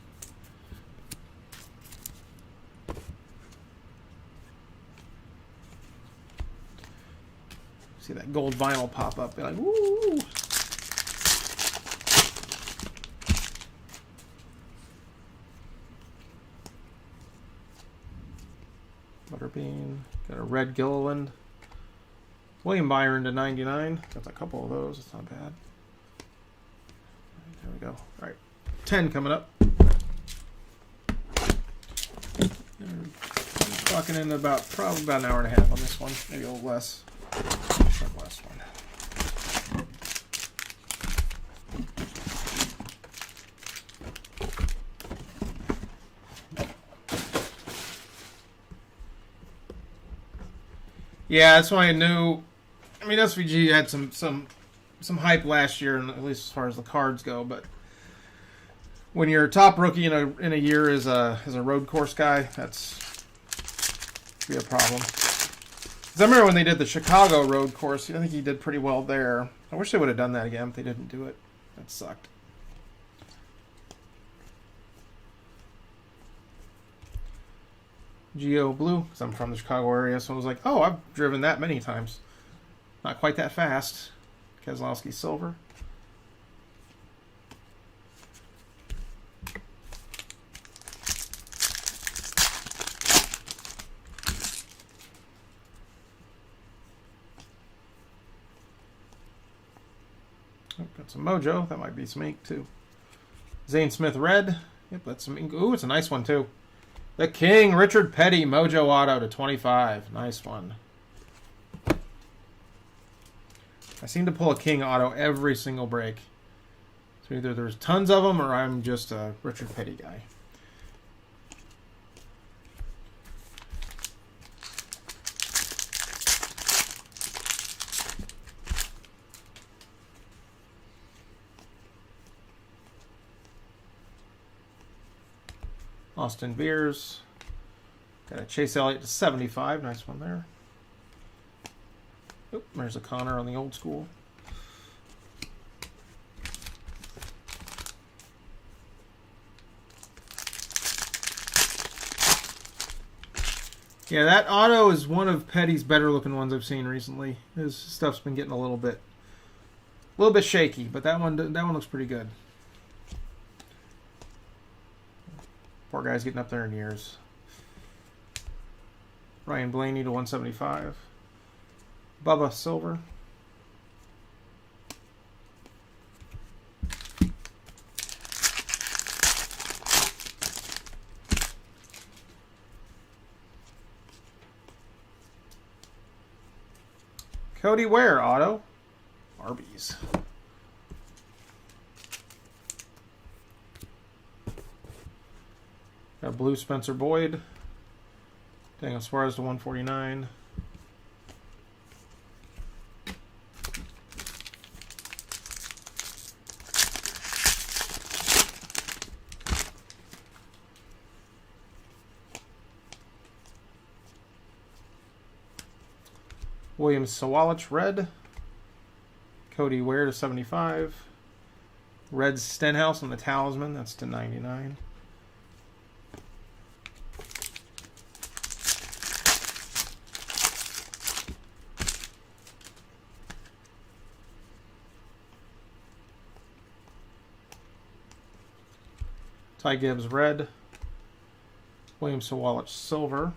See that gold vinyl pop up, be like, woo! Butterbean, got a red Gilliland. William Byron to 99. Got a couple of those, it's not bad. There we go. All right, 10 coming up. Talking in probably about an hour and a half on this one, maybe a little less. Last one. Yeah, that's why I knew. I mean, SVG had some hype last year, and at least as far as the cards go. But when your top rookie in a year is a road course guy, that's be a problem. Because I remember when they did the Chicago road course, I think he did pretty well there. I wish they would have done that again, but they didn't do it. That sucked. Geo Blue, because I'm from the Chicago area, so I was like, oh, I've driven that many times. Not quite that fast. Keselowski Silver. Oh, got some Mojo. That might be some ink, too. Zane Smith Red. Yep, that's some ink. Ooh, it's a nice one, too. The King, Richard Petty, Mojo Auto to 25. Nice one. I seem to pull a King Auto every single break. So either there's tons of them or I'm just a Richard Petty guy. Austin Beers. Got a Chase Elliott to 75. Nice one there. Oop, there's a Connor on the old school. Yeah, that auto is one of Petty's better looking ones I've seen recently. His stuff's been getting a little bit shaky, but that one looks pretty good. Poor guy's getting up there in years. Ryan Blaney to 175. Bubba Silver. Cody Ware auto. Arby's. Got blue Spencer Boyd. Daniel Suarez to 149. William Sawalich red. Cody Ware to 75. Red Stenhouse on the Talisman. That's to 99. Ty Gibbs red. William Sawalich silver.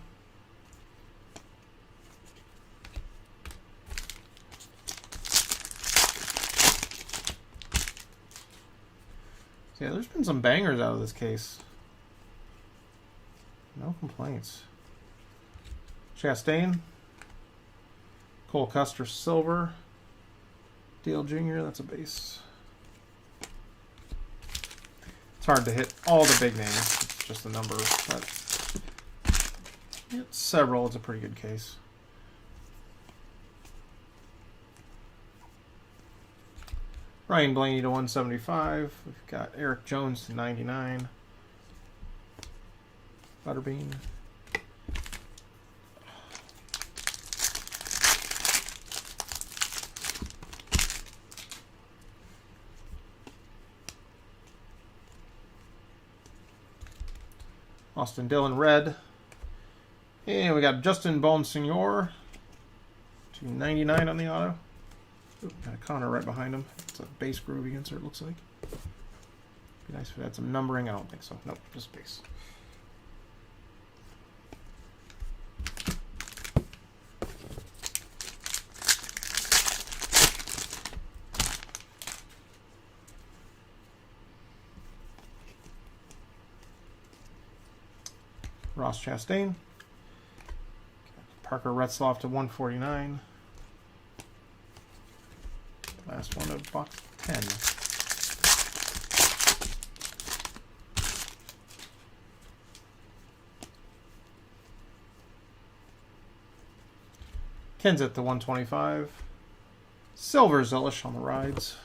So yeah, there's been some bangers out of this case. No complaints. Chastain. Cole Custer silver. Dale Jr., that's a base. It's hard to hit all the big names. It's just the number. But yeah, several. It's a pretty good case. Ryan Blaney to 175. We've got Eric Jones to 99. Butterbean. Austin Dillon red. And we got Justin Bonsignor to 99 on the auto. Ooh, got a Connor right behind him. It's a base groovy insert, looks like. Be nice if it had some numbering. I don't think so. Nope, just base. Ross Chastain. Parker Retzloff to 149. Last one of box 10. Kenseth to 125. Silver Zillish on the rides.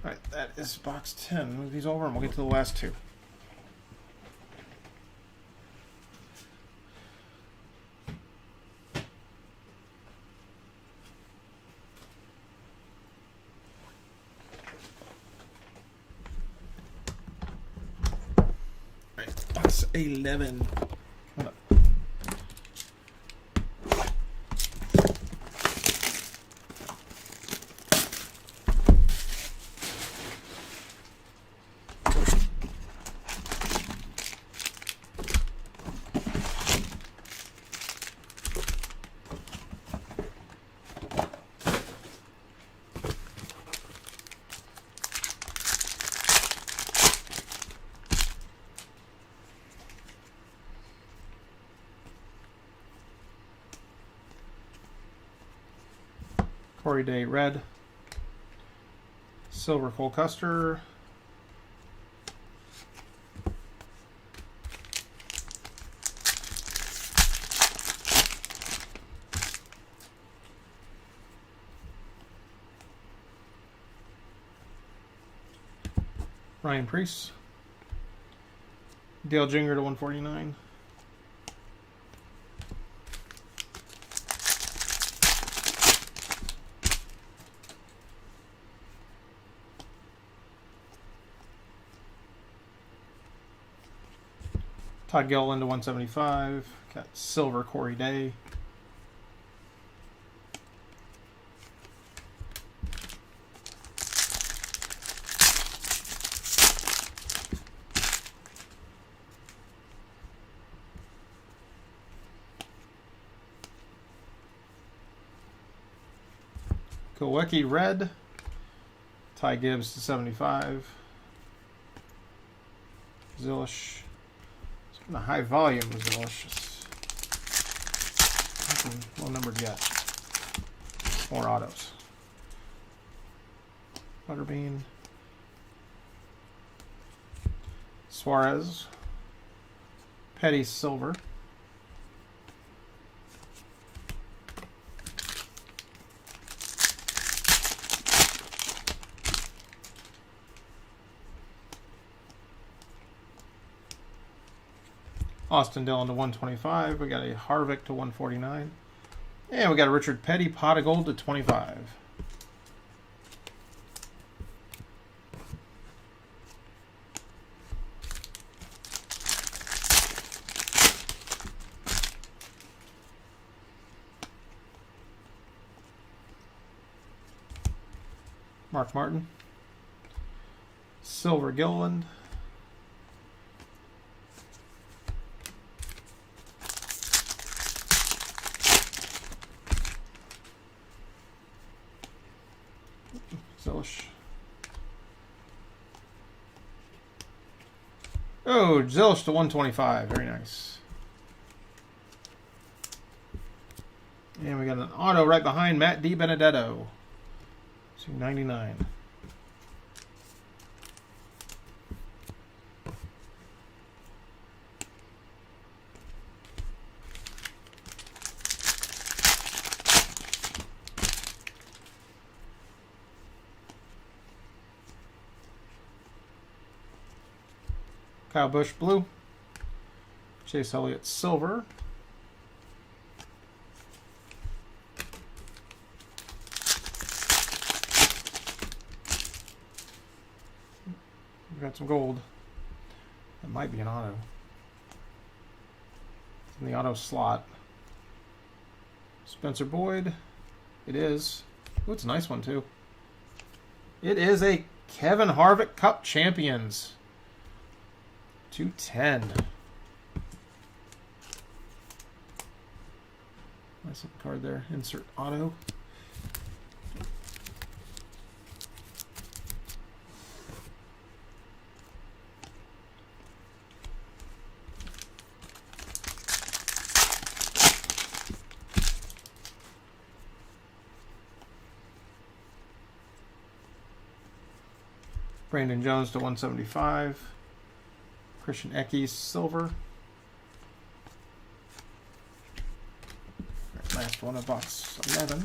Alright, that is box 10. Move these over and we'll get to the last two. Alright, box 11. Come on. Corey Day red. Silver Cole Custer. Ryan Preece. Dale Jinger to 149. Todd Gilliland to 175. Got silver Corey Day. Kowicki red. Ty Gibbs to 75. Zillish. The high volume was delicious. Low numbered yet. More autos. Butterbean. Suarez. Petty silver. Austin Dillon to 125. We got a Harvick to 149. And we got a Richard Petty pot of gold to 25. Mark Martin. Silver Gilliland. Zillish. Oh, Zillish to 125. Very nice. And we got an auto right behind Matt DiBenedetto. 299. Kyle Busch blue. Chase Elliott silver. We've got some gold. That might be an auto. It's in the auto slot. Spencer Boyd. It is. Ooh, it's a nice one too. It is a Kevin Harvick Cup Champions. 210. Nice little card there. Insert auto. Brandon Jones to 175. Christian Eckes, silver. Right, last one of box 11.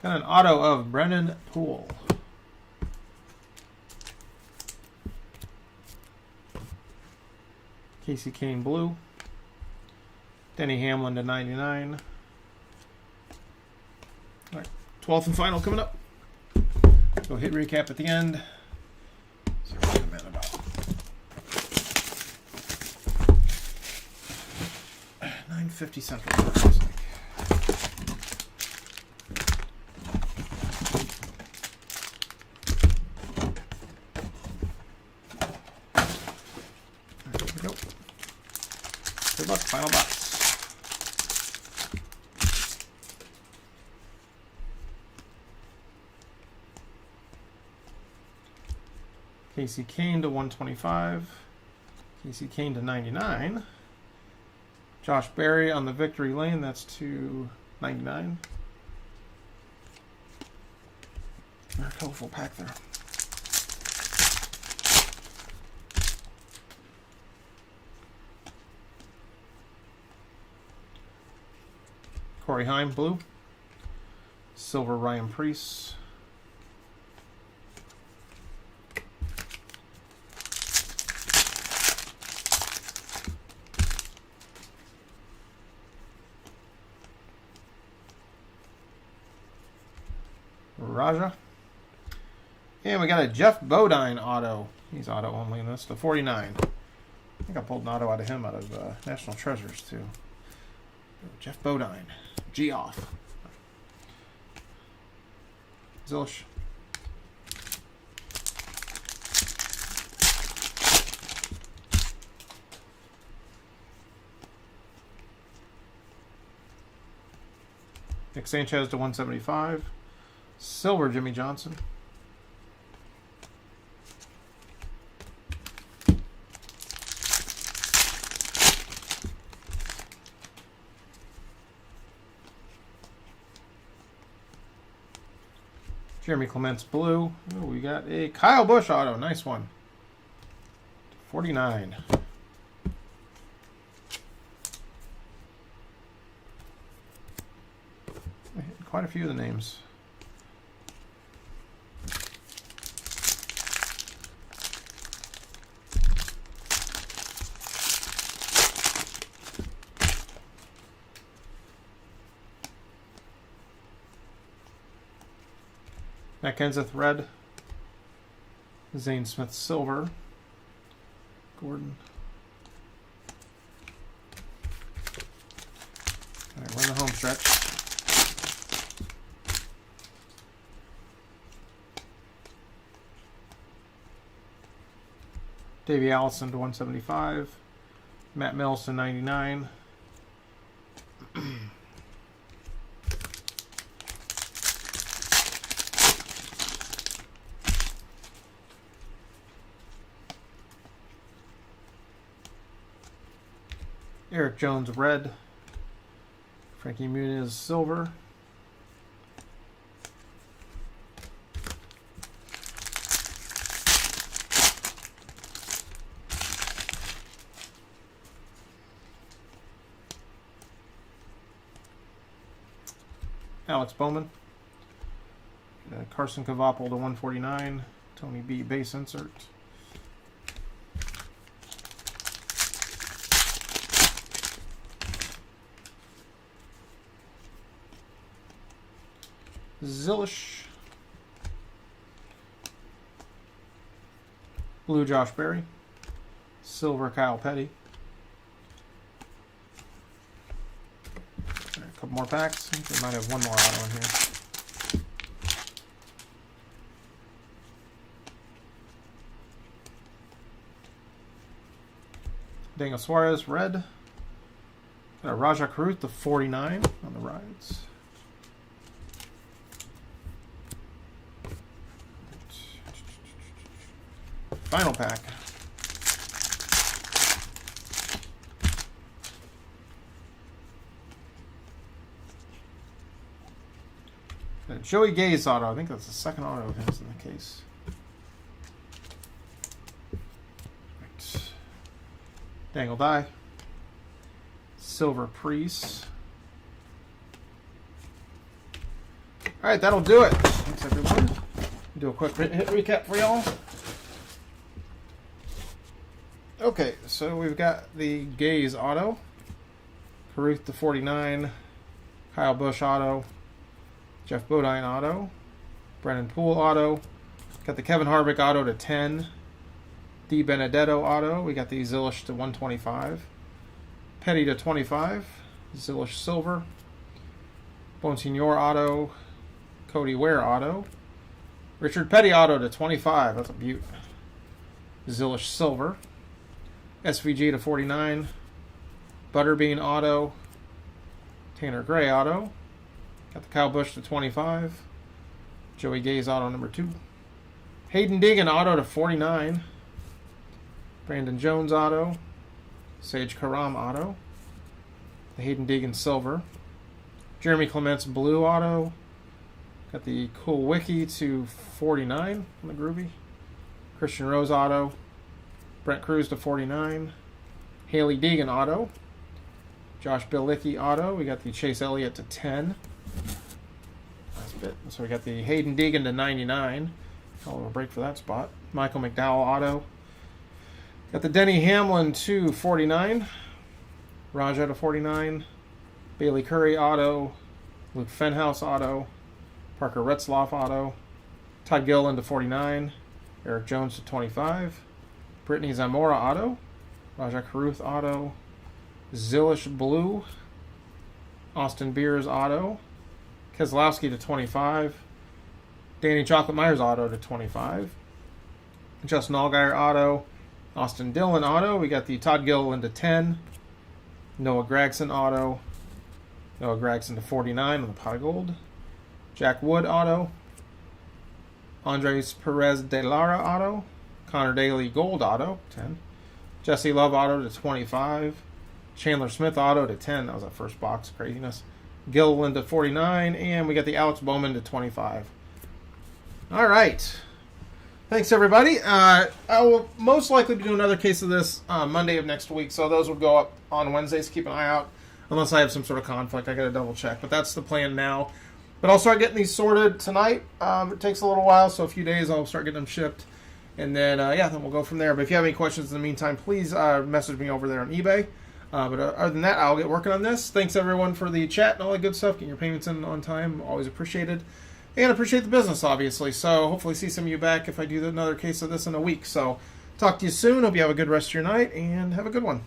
Got an auto of Brennan Poole. Casey Kane blue. Denny Hamlin to 99. All right, 12th and final coming up. Go hit recap at the end. So what's the man about? 9:50 Central. Looks like. Good luck, final box. Casey Kane to 125. Casey Kane to 99. Josh Berry on the victory lane, that's to 99. Very colorful pack there. Corey Heim, blue. Silver, Ryan Preece. Raja. And we got a Jeff Bodine auto. He's auto only in this, to 49. I think I pulled an auto out of him out of National Treasures, too. Jeff Bodine. G off. Zilch. Nick Sanchez to 175. Silver, Jimmy Johnson. Jeremy Clements, blue. Oh, we got a Kyle Busch auto. Nice one. 49. Quite a few of the names. Matt Kenseth, red. Zane Smith, silver. Gordon. All right, we're in the home stretch. Davey Allison to 175. Matt Mills to 99. Eric Jones, red. Frankie Muniz, silver. Alex Bowman. Carson Kavapel to 149. Tony B, base insert. Zillish. Blue, Josh Berry. Silver, Kyle Petty. All right, a couple more packs. I think we might have one more auto in here. Daniel Suarez, red. Got a Raja Caruth, the 49 on the rides. Final pack. Joey Gaze auto. I think that's the second auto of his in the case. Right. Dangle die. Silver Priest. All right, that'll do it. Thanks, everyone. Do a quick hit recap for y'all. Okay, so we've got the Gaze auto, Caruth to 49, Kyle Busch auto, Jeff Bodine auto, Brennan Poole auto, got the Kevin Harvick auto to 10, D Benedetto auto, we got the Zilish to 125, Petty to 25, Zilish silver, Bonsignor auto, Cody Ware auto, Richard Petty auto to 25, that's a beaut, Zilish silver, SVG to 49, Butterbean auto, Tanner Gray auto, got the Kyle Busch to 25, Joey Gaze auto number 2, Hayden Deegan auto to 49, Brandon Jones auto, Sage Karam auto, the Hayden Deegan silver, Jeremy Clements blue auto, got the Cool Wiki to 49 on the Groovy, Christian Rose auto, Brent Cruz to 49, Haley Deegan auto, Josh Bilicki auto, we got the Chase Elliott to 10. That's a bit. So we got the Hayden Deegan to 99. Call it a break for that spot. Michael McDowell auto. Got the Denny Hamlin to 49. Raja to 49. Bailey Curry auto. Luke Fenhouse auto. Parker Retzloff auto. Todd Gilliland to 49. Eric Jones to 25. Brittany Zamora auto. Raja Caruth auto. Zilish blue. Austin Beers auto. Keselowski to 25. Danny Chocolate Myers auto to 25. Justin Allgaier auto. Austin Dillon auto. We got the Todd Gilliland to 10. Noah Gragson auto. Noah Gragson to 49 on the pot of gold. Jack Wood auto. Andres Perez de Lara auto. Connor Daly gold auto 10. Jesse Love auto to 25. Chandler Smith auto to 10. That was that first box. Craziness. Gilliland to 49. And we got the Alex Bowman to 25. All right. Thanks, everybody. I will most likely be doing another case of this Monday of next week. So those will go up on Wednesdays. Keep an eye out. Unless I have some sort of conflict. I got to double check. But that's the plan now. But I'll start getting these sorted tonight. It takes a little while. So a few days I'll start getting them shipped. And then, then we'll go from there. But if you have any questions in the meantime, please message me over there on eBay. But other than that, I'll get working on this. Thanks, everyone, for the chat and all that good stuff. Getting your payments in on time. Always appreciated. And appreciate the business, obviously. So hopefully see some of you back if I do another case of this in a week. So talk to you soon. Hope you have a good rest of your night. And have a good one.